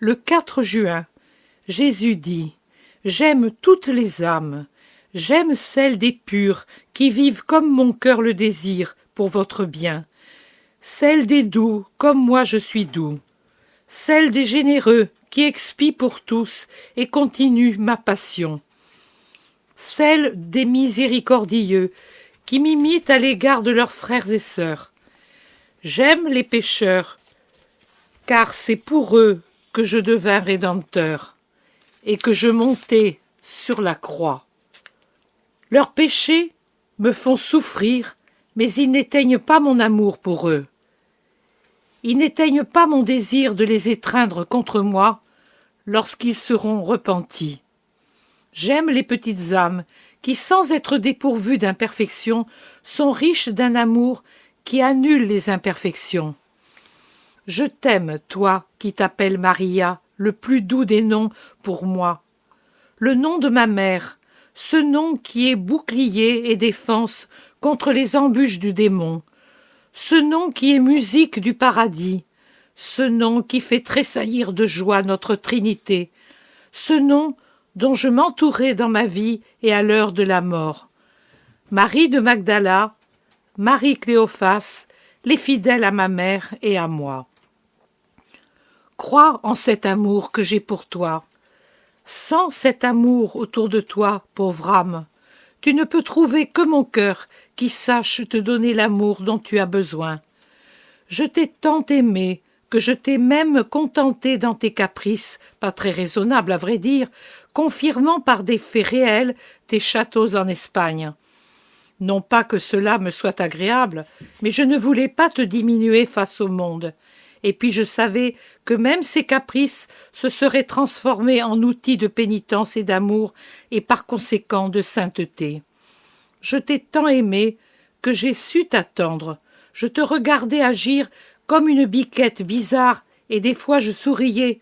Le 4 juin, Jésus dit « J'aime toutes les âmes, j'aime celles des purs qui vivent comme mon cœur le désire pour votre bien, celles des doux comme moi je suis doux, celles des généreux qui expient pour tous et continuent ma passion, celles des miséricordieux qui m'imitent à l'égard de leurs frères et sœurs. J'aime les pécheurs, car c'est pour eux que je devins rédempteur et que je montai sur la croix. Leurs péchés me font souffrir, mais ils n'éteignent pas mon amour pour eux. Ils n'éteignent pas mon désir de les étreindre contre moi lorsqu'ils seront repentis. J'aime les petites âmes qui, sans être dépourvues d'imperfection, sont riches d'un amour qui annule les imperfections. Je t'aime, toi qui t'appelles Maria, le plus doux des noms pour moi. Le nom de ma mère, ce nom qui est bouclier et défense contre les embûches du démon, ce nom qui est musique du paradis, ce nom qui fait tressaillir de joie notre Trinité, ce nom dont je m'entourais dans ma vie et à l'heure de la mort. Marie de Magdala, Marie Cléophas, les fidèles à ma mère et à moi. Crois en cet amour que j'ai pour toi. Sans cet amour autour de toi, pauvre âme, tu ne peux trouver que mon cœur qui sache te donner l'amour dont tu as besoin. Je t'ai tant aimé que je t'ai même contenté dans tes caprices, pas très raisonnables à vrai dire, confirmant par des faits réels tes châteaux en Espagne. Non pas que cela me soit agréable, mais je ne voulais pas te diminuer face au monde. Et puis je savais que même ces caprices se seraient transformés en outils de pénitence et d'amour, et par conséquent de sainteté. Je t'ai tant aimé que j'ai su t'attendre. Je te regardais agir comme une biquette bizarre, et des fois je souriais,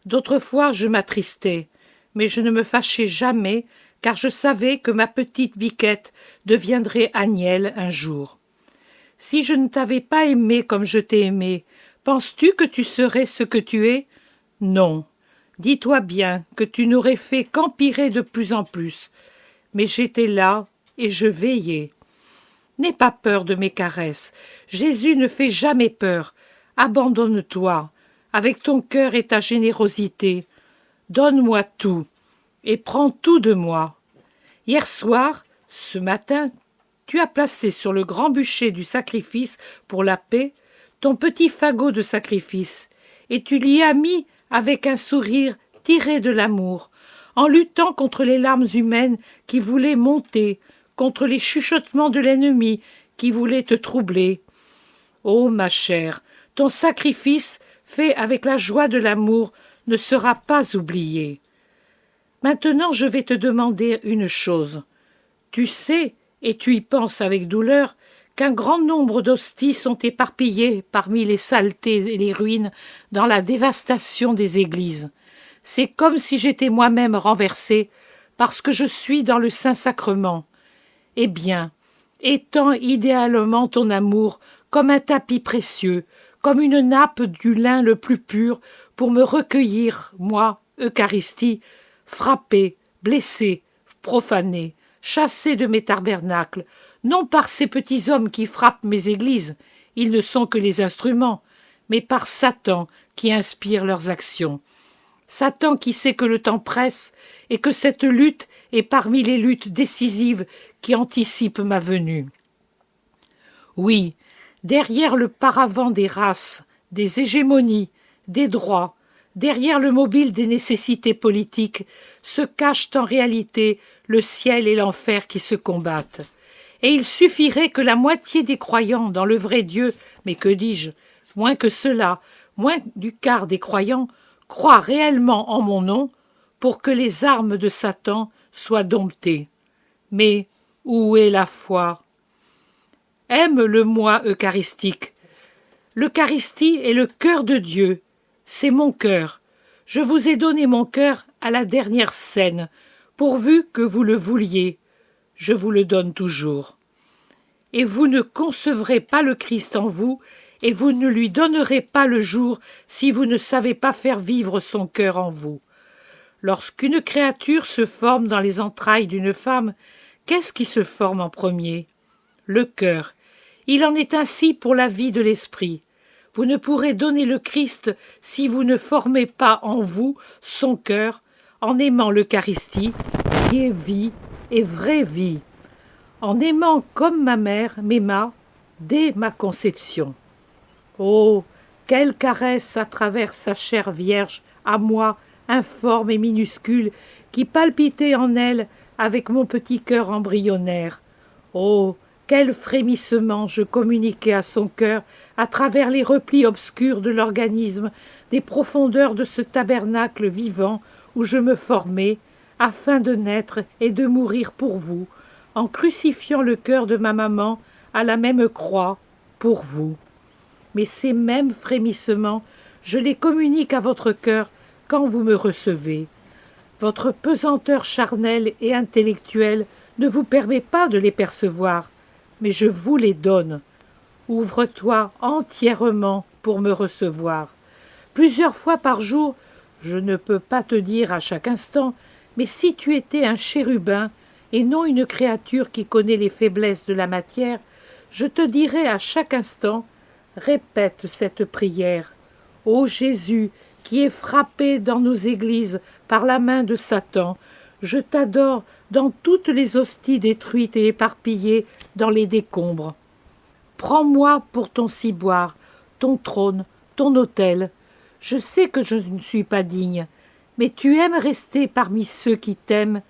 d'autres fois je m'attristais. Mais je ne me fâchais jamais, car je savais que ma petite biquette deviendrait agnelle un jour. Si je ne t'avais pas aimé comme je t'ai aimé, penses-tu que tu serais ce que tu es? Non. Dis-toi bien que tu n'aurais fait qu'empirer de plus en plus. Mais j'étais là et je veillais. N'aie pas peur de mes caresses. Jésus ne fait jamais peur. Abandonne-toi, avec ton cœur et ta générosité. Donne-moi tout, et prends tout de moi. Hier soir, ce matin, tu as placé sur le grand bûcher du sacrifice pour la paix ton petit fagot de sacrifice, et tu l'y as mis avec un sourire tiré de l'amour, en luttant contre les larmes humaines qui voulaient monter, contre les chuchotements de l'ennemi qui voulait te troubler. Ô ma chère, ton sacrifice, fait avec la joie de l'amour, ne sera pas oublié. Maintenant je vais te demander une chose. Tu sais, et tu y penses avec douleur, qu'un grand nombre d'hosties sont éparpillées parmi les saletés et les ruines dans la dévastation des églises. C'est comme si j'étais moi-même renversée, parce que je suis dans le Saint-Sacrement. Eh bien, étends idéalement ton amour comme un tapis précieux, comme une nappe du lin le plus pur, pour me recueillir, moi, Eucharistie, frappée, blessée, profanée, chassée de mes tabernacles, non par ces petits hommes qui frappent mes églises, ils ne sont que les instruments, mais par Satan qui inspire leurs actions. Satan qui sait que le temps presse et que cette lutte est parmi les luttes décisives qui anticipent ma venue. Oui, derrière le paravent des races, des hégémonies, des droits, derrière le mobile des nécessités politiques, se cachent en réalité le ciel et l'enfer qui se combattent. Et il suffirait que la moitié des croyants dans le vrai Dieu, mais que dis-je, moins que cela, moins du quart des croyants, croient réellement en mon nom, pour que les armes de Satan soient domptées. Mais où est la foi? Aime le moi eucharistique. L'Eucharistie est le cœur de Dieu. C'est mon cœur. Je vous ai donné mon cœur à la dernière scène, pourvu que vous le vouliez. Je vous le donne toujours. Et vous ne concevrez pas le Christ en vous, et vous ne lui donnerez pas le jour si vous ne savez pas faire vivre son cœur en vous. Lorsqu'une créature se forme dans les entrailles d'une femme, qu'est-ce qui se forme en premier? Le cœur. Il en est ainsi pour la vie de l'esprit. Vous ne pourrez donner le Christ si vous ne formez pas en vous son cœur, en aimant l'Eucharistie, qui est vie et vraie vie, en aimant comme ma mère m'aima dès ma conception. Oh, quelle caresse à travers sa chair vierge, à moi, informe et minuscule, qui palpitait en elle avec mon petit cœur embryonnaire. Oh, quel frémissement je communiquais à son cœur à travers les replis obscurs de l'organisme, des profondeurs de ce tabernacle vivant où je me formais, afin de naître et de mourir pour vous, en crucifiant le cœur de ma maman à la même croix pour vous. Mais ces mêmes frémissements, je les communique à votre cœur quand vous me recevez. Votre pesanteur charnelle et intellectuelle ne vous permet pas de les percevoir, mais je vous les donne. Ouvre-toi entièrement pour me recevoir. Plusieurs fois par jour, je ne peux pas te dire à chaque instant, mais si tu étais un chérubin et non une créature qui connaît les faiblesses de la matière, je te dirais à chaque instant, répète cette prière. Ô Jésus, qui est frappé dans nos églises par la main de Satan, je t'adore dans toutes les hosties détruites et éparpillées dans les décombres. Prends-moi pour ton ciboire, ton trône, ton autel. Je sais que je ne suis pas digne, mais tu aimes rester parmi ceux qui t'aiment,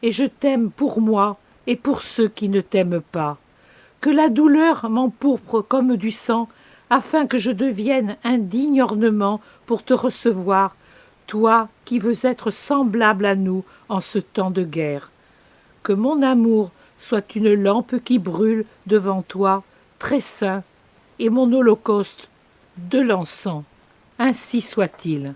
et je t'aime pour moi et pour ceux qui ne t'aiment pas. Que la douleur m'empourpre comme du sang, afin que je devienne un digne ornement pour te recevoir, toi qui veux être semblable à nous en ce temps de guerre. Que mon amour soit une lampe qui brûle devant toi, très saint, et mon holocauste de l'encens. Ainsi soit-il.